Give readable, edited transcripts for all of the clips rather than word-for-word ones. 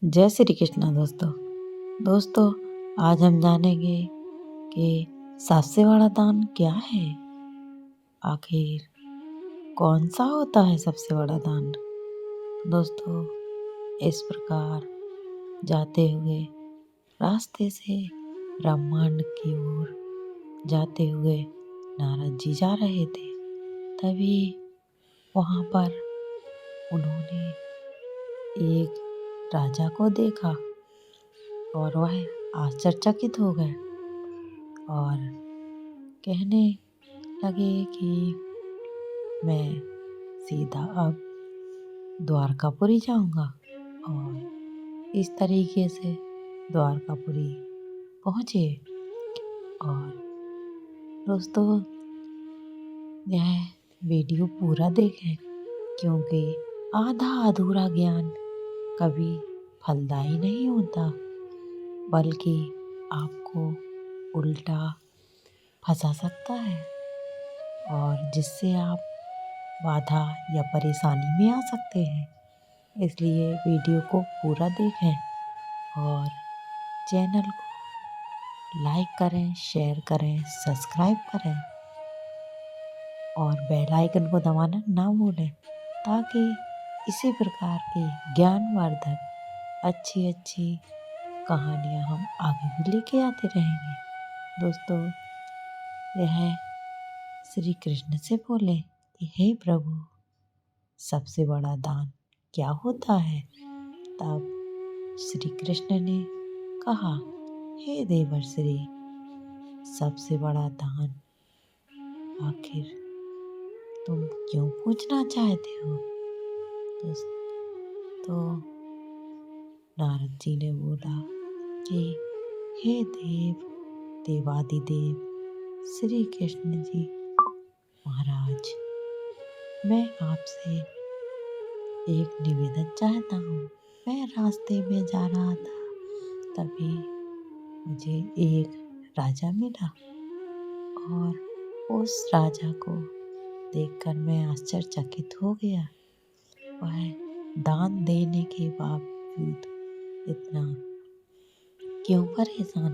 जय श्री कृष्णा दोस्तों आज हम जानेंगे कि सबसे बड़ा दान क्या है। आखिर कौन सा होता है सबसे बड़ा दान। दोस्तों इस प्रकार जाते हुए रास्ते से ब्रह्मांड की ओर जाते हुए नारद जी जा रहे थे। तभी वहाँ पर उन्होंने एक राजा को देखा और वह आश्चर्यचकित हो गए और कहने लगे कि मैं सीधा अब द्वारकापुरी जाऊंगा। और इस तरीके से द्वारकापुरी पहुँचे। और दोस्तों यह वीडियो पूरा देखें क्योंकि आधा अधूरा ज्ञान कभी फलदायी नहीं होता बल्कि आपको उल्टा फंसा सकता है और जिससे आप बाधा या परेशानी में आ सकते हैं। इसलिए वीडियो को पूरा देखें और चैनल को लाइक करें, शेयर करें, सब्सक्राइब करें और बेल आइकन को दबाना ना भूलें ताकि इसी प्रकार की ज्ञानवर्धक अच्छी कहानियाँ हम आगे भी लेके आते रहेंगे। दोस्तों यह श्री कृष्ण से बोले कि हे प्रभु सबसे बड़ा दान क्या होता है। तब श्री कृष्ण ने कहा हे देवर्षि सबसे बड़ा दान आखिर तुम क्यों पूछना चाहते हो। तो नारद जी ने बोला कि हे देवादिदेव श्री कृष्ण जी महाराज मैं आपसे एक निवेदन चाहता हूँ। मैं रास्ते में जा रहा था तभी मुझे एक राजा मिला और उस राजा को देखकर मैं आश्चर्यचकित हो गया। वह दान देने के बावजूद इतना क्यों परेशान।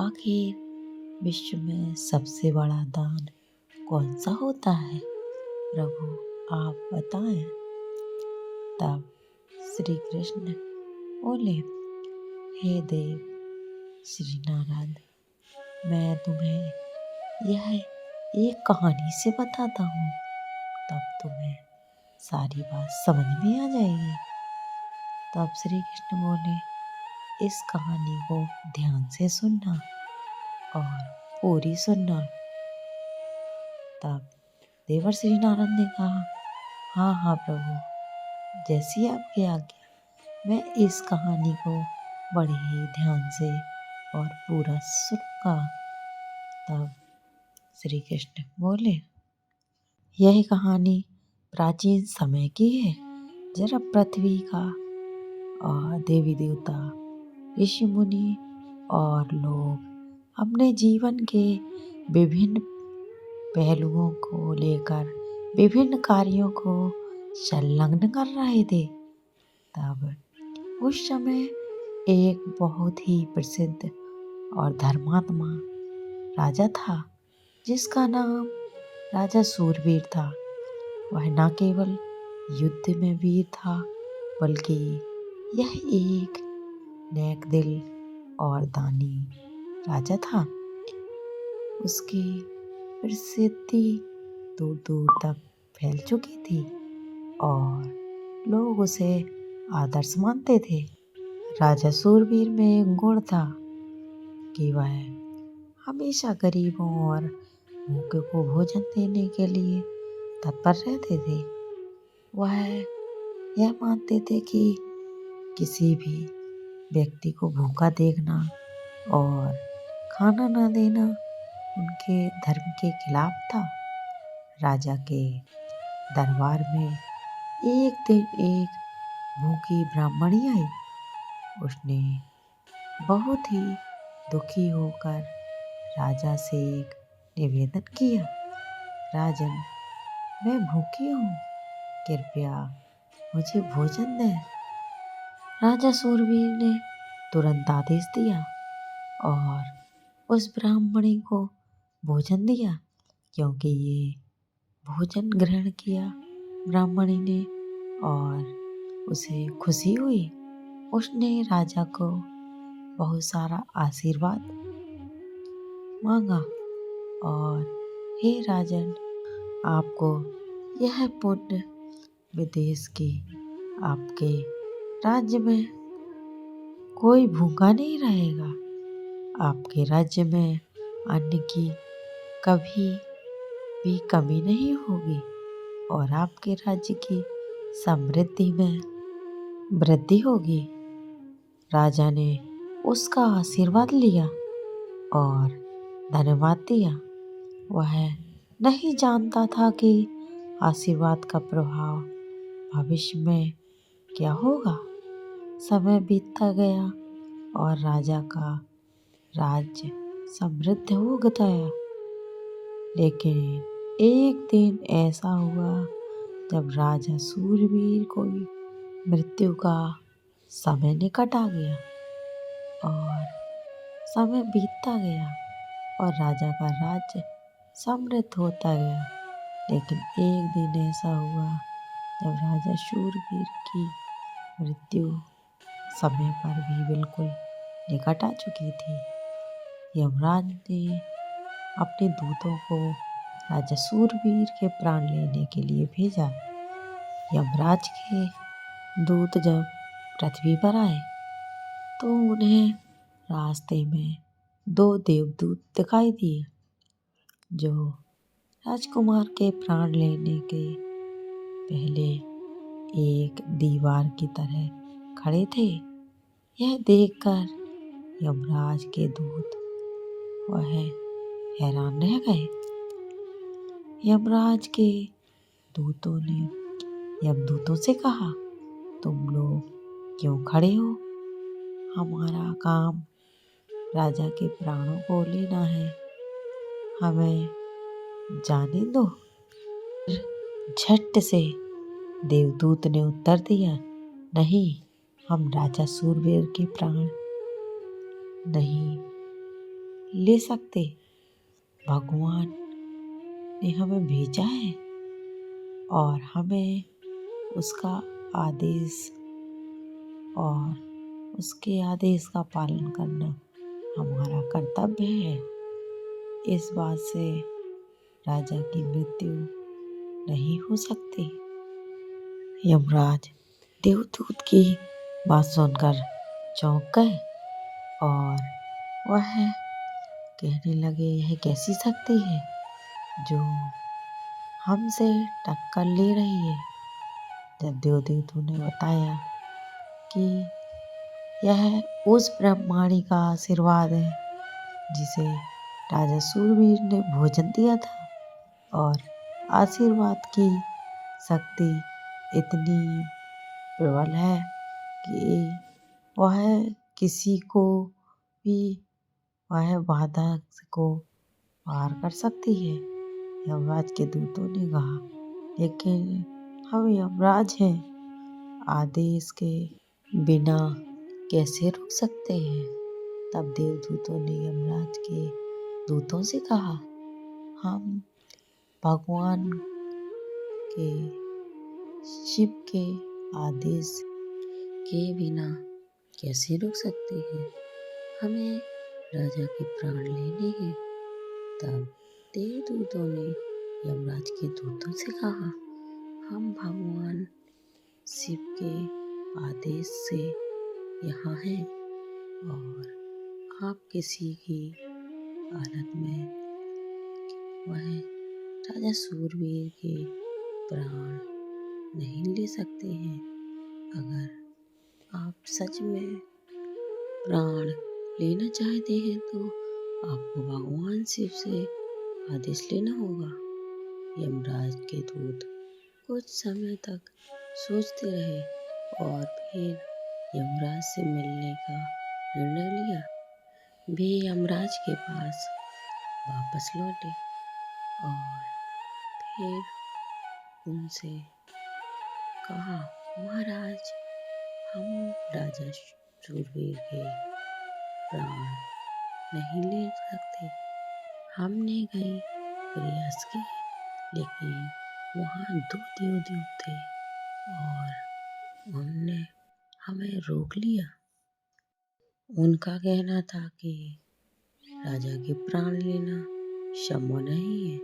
आखिर विश्व में सबसे बड़ा दान कौन सा होता है प्रभु आप बताएं। तब श्री कृष्ण बोले हे देव श्री नारद मैं तुम्हें यह एक कहानी से बताता हूँ तब तुम्हें सारी बात समझ में आ जाएगी। तब श्री कृष्ण बोले इस कहानी को ध्यान से सुनना और पूरी सुनना। तब देवर्षि नारद ने कहा हाँ प्रभु जैसी आपकी आज्ञा मैं इस कहानी को बड़े ही ध्यान से और पूरा सुनूंगा। तब श्री कृष्ण बोले यह कहानी प्राचीन समय की है। जब पृथ्वी का और देवी देवता ऋषि मुनि और लोग अपने जीवन के विभिन्न पहलुओं को लेकर विभिन्न कार्यों को संलग्न कर रहे थे। तब उस समय एक बहुत ही प्रसिद्ध और धर्मात्मा राजा था जिसका नाम राजा सूरवीर था। वह न केवल युद्ध में वीर था बल्कि यह एक नेक दिल और दानी राजा था। उसकी प्रसिद्धि दूर दूर तक फैल चुकी थी और लोग उसे आदर्श मानते थे। राजा सूरवीर में एक गुण था कि वह हमेशा गरीबों और भूखे को भोजन देने के लिए तत्पर रहते थे। वह यह मानते थे कि किसी भी व्यक्ति को भूखा देखना और खाना न देना उनके धर्म के खिलाफ था। राजा के दरबार में एक दिन एक भूखी ब्राह्मणी आई। उसने बहुत ही दुखी होकर राजा से एक निवेदन किया राजन मैं भूखी हूँ कृपया मुझे भोजन दें। राजा शूरवीर ने तुरंत आदेश दिया और उस ब्राह्मणी को भोजन दिया। क्योंकि ये भोजन ग्रहण किया ब्राह्मणी ने और उसे खुशी हुई, उसने राजा को बहुत सारा आशीर्वाद मांगा और हे राजन, आपको यह पुण्य विदेश की आपके राज्य में कोई भूखा नहीं रहेगा। आपके राज्य में अन्न की कभी भी कमी नहीं होगी और आपके राज्य की समृद्धि में वृद्धि होगी। राजा ने उसका आशीर्वाद लिया और धन्यवाद दिया। वह नहीं जानता था कि आशीर्वाद का प्रभाव भविष्य में क्या होगा। समय बीतता गया और राजा का राज्य समृद्ध हो गया। लेकिन एक दिन ऐसा हुआ जब राजा शूरवीर को मृत्यु का समय निकट आ गया और समय बीतता गया और राजा का राज्य समृद्ध होता गया। लेकिन एक दिन ऐसा हुआ जब राजा शूरवीर की मृत्यु समय पर भी बिल्कुल निकट आ चुकी थी। यमराज ने अपने दूतों को राजा शूरवीर के प्राण लेने के लिए भेजा। यमराज के दूत जब पृथ्वी पर आए तो उन्हें रास्ते में दो देवदूत दिखाई दिए जो राजकुमार के प्राण लेने के पहले एक दीवार की तरह खड़े थे। यह देखकर यमराज के दूत वह हैरान रह गए। यमराज के दूतों ने यमदूतों से कहा, तुम लोग क्यों खड़े हो? हमारा काम राजा के प्राणों को लेना है, हमें जाने दो। झट से देवदूत ने उत्तर दिया, नहीं, हम राजा शूरवीर के प्राण नहीं ले सकते। भगवान ने हमें भेजा है और हमें उसका आदेश और उसके आदेश का पालन करना हमारा कर्तव्य है। इस बात से राजा की मृत्यु नहीं हो सकती। यमराज देवदूत की बात सुनकर चौंक गए और वह कहने लगे, यह कैसी शक्ति है जो हमसे टक्कर ले रही है। जब देवदूतों ने बताया कि यह उस ब्रह्माणी का आशीर्वाद है जिसे राजा शूरवीर ने भोजन दिया था और आशीर्वाद की शक्ति इतनी प्रबल है कि वह किसी को भी वह बाधा को पार कर सकती है। यमराज के दूतों ने कहा, लेकिन हम यमराज हैं, आदेश के बिना कैसे रुक सकते हैं। तब देवदूतों ने यमराज के दूतों से कहा, हम भगवान के शिव के आदेश के बिना कैसे रुक सकते हैं, हमें राजा के प्राण लेने हैं। तब देवदूतों ने यमराज के दूतों से कहा, हम भगवान शिव के आदेश से यहाँ हैं और आप किसी की हालत में वह राजा शूरवीर के प्राण नहीं ले सकते हैं। अगर आप सच में प्राण लेना चाहते हैं तो आपको भगवान शिव से आदेश लेना होगा। यमराज के दूत कुछ समय तक सोचते रहे और फिर यमराज से मिलने का निर्णय लिया। वे यमराज के पास वापस लौटे और फिर उनसे कहा, महाराज, हम राजा शूरवीर के प्राण नहीं ले सकते। हमने कई प्रयास किए, लेकिन वहाँ 2 देवदूत थे और उनने हमें रोक लिया। उनका कहना था कि राजा के प्राण लेना संभव नहीं है,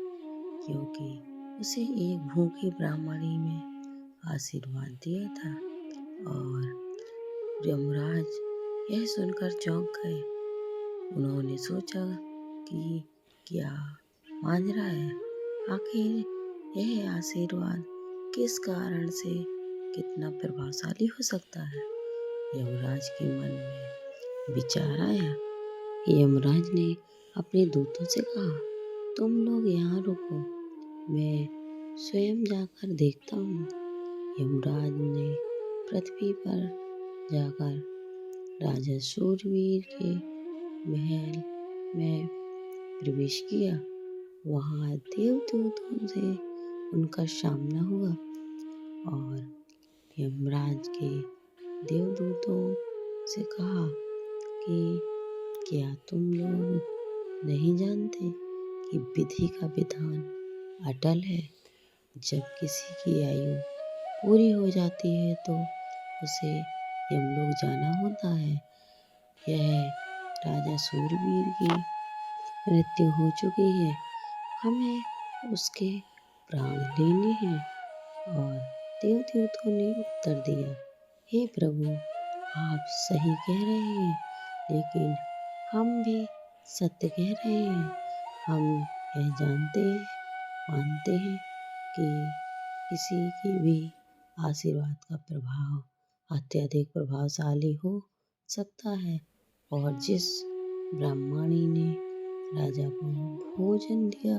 क्योंकि उसे एक भूखी ब्राह्मणी ने आशीर्वाद दिया था। और यमराज यह सुनकर चौंक गए। उन्होंने सोचा कि क्या माजरा है, आखिर यह आशीर्वाद किस कारण से कितना प्रभावशाली हो सकता है। यमराज के मन में विचार आया। यमराज ने अपने दूतों से कहा, तुम लोग यहाँ रुको, मैं स्वयं जाकर देखता हूँ। यमराज ने पृथ्वी पर जाकर राजा शूरवीर के महल में प्रवेश किया। वहाँ देवदूतों से उनका सामना हुआ और यमराज के देवदूतों से कहा कि क्या तुम लोग नहीं जानते कि विधि का विधान अटल है। जब किसी की आयु पूरी हो जाती है तो उसे यमलोक जाना होता है। यह राजा शूरवीर की मृत्यु हो चुकी है, हमें उसके प्राण लेने हैं। और देवदूतों ने उत्तर दिया, हे प्रभु, आप सही कह रहे हैं, लेकिन हम भी सत्य कह रहे हैं। हम यह मानते हैं कि किसी की भी आशीर्वाद का प्रभाव अत्यधिक प्रभावशाली हो सकता है। और जिस ब्राह्मणी ने राजा को भोजन दिया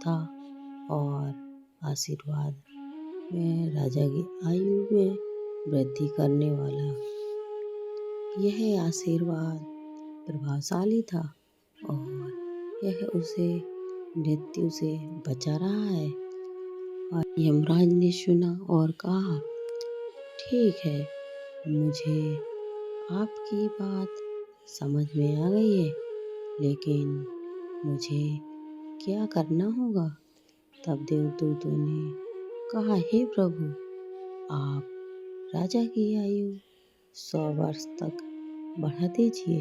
था और आशीर्वाद में राजा की आयु में वृद्धि करने वाला यह आशीर्वाद प्रभावशाली था और यह उसे मृत्यु से बचा रहा है। और यमराज ने सुना और कहा, ठीक है, मुझे आपकी बात समझ में आ गई है, लेकिन मुझे क्या करना होगा। तब देवदूतों ने कहा, हे प्रभु, आप राजा की आयु 100 वर्ष तक बढ़ा दीजिए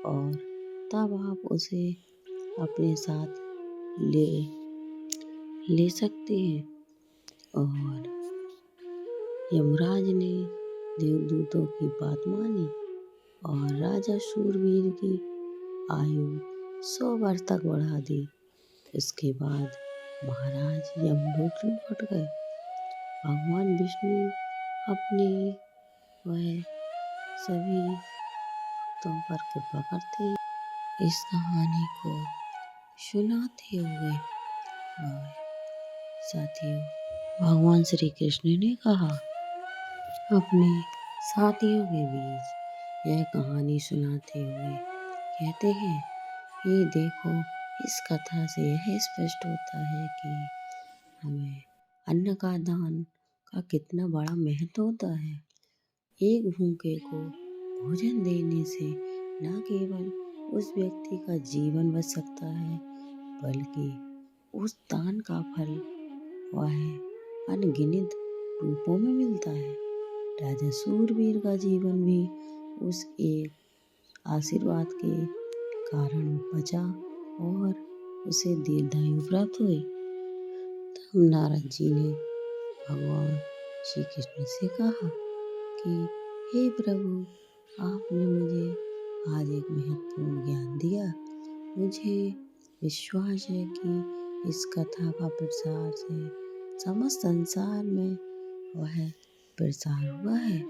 और तब आप उसे अपने साथ ले सकते हैं। और यमराज ने देवदूतों की बात मानी और राजा शूरवीर की आयु 100 वर्ष तक बढ़ा दी। इसके बाद महाराज यमलोक लौट गए। भगवान विष्णु अपने वह सभी भक्तों पर कृपा करते हैं। इस कहानी को सुनाते हुए और साथियों, भगवान श्री कृष्ण ने कहा अपने साथियों के बीच यह कहानी सुनाते हुए कहते हैं, ये देखो, इस कथा से यह स्पष्ट होता है कि हमें अन्न का दान का कितना बड़ा महत्व होता है। एक भूखे को भोजन देने से न केवल उस व्यक्ति का जीवन बच सकता है, बल्कि उस दान का फल वह अनगिनत रूपों में मिलता है। राजा शूरवीर का जीवन भी उस एक आशीर्वाद के कारण बचा और उसे दीर्घायु प्राप्त हुई। तब नारद जी ने भगवान श्री कृष्ण से कहा कि हे प्रभु, आपने मुझे आज एक महत्वपूर्ण ज्ञान दिया। मुझे विश्वास है कि इस कथा का प्रसार से समस्त संसार में वह प्रसार हुआ है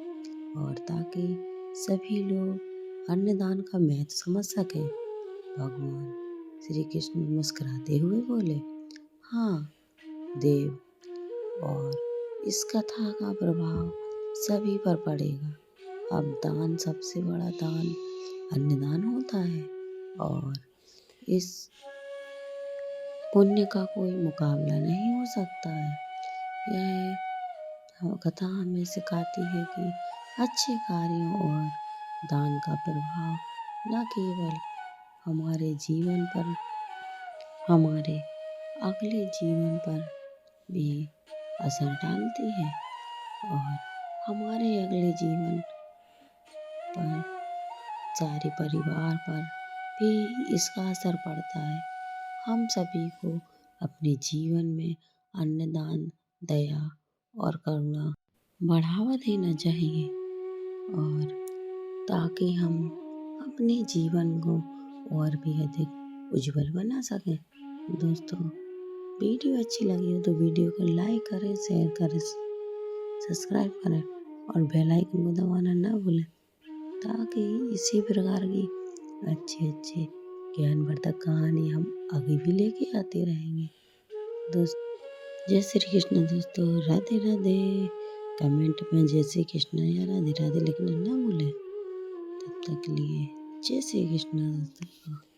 और ताकि सभी लोग अन्नदान का महत्व समझ सकें। भगवान श्री कृष्ण मुस्कुराते हुए बोले, हाँ देव, और इस कथा का प्रभाव सभी पर पड़ेगा। अब दान, सबसे बड़ा दान अन्नदान होता है और इस पुण्य का कोई मुकाबला नहीं हो सकता है। यह कथा हमें सिखाती है कि अच्छे कार्यों और दान का प्रभाव न केवल हमारे जीवन पर, हमारे अगले जीवन पर भी असर डालती है और हमारे अगले जीवन पर, सारे परिवार पर भी इसका असर पड़ता है। हम सभी को अपने जीवन में अन्नदान, दया और करुणा बढ़ावा देना चाहिए और ताकि हम अपने जीवन को और भी अधिक उज्जवल बना सकें। दोस्तों, वीडियो अच्छी लगी हो तो वीडियो को लाइक करें, शेयर करें, सब्सक्राइब करें और बेल आइकन को दबाना ना भूलें, ताकि इसी प्रकार की अच्छी अच्छी ज्ञानवर्धक कहानी हम आगे भी लेके आते रहेंगे। दोस्त, जय श्री कृष्ण दोस्तों, राधे राधे। कमेंट में जय श्री कृष्ण या राधे राधे लिखना ना भूलें। तब तक के लिए जय श्री कृष्ण दोस्तों।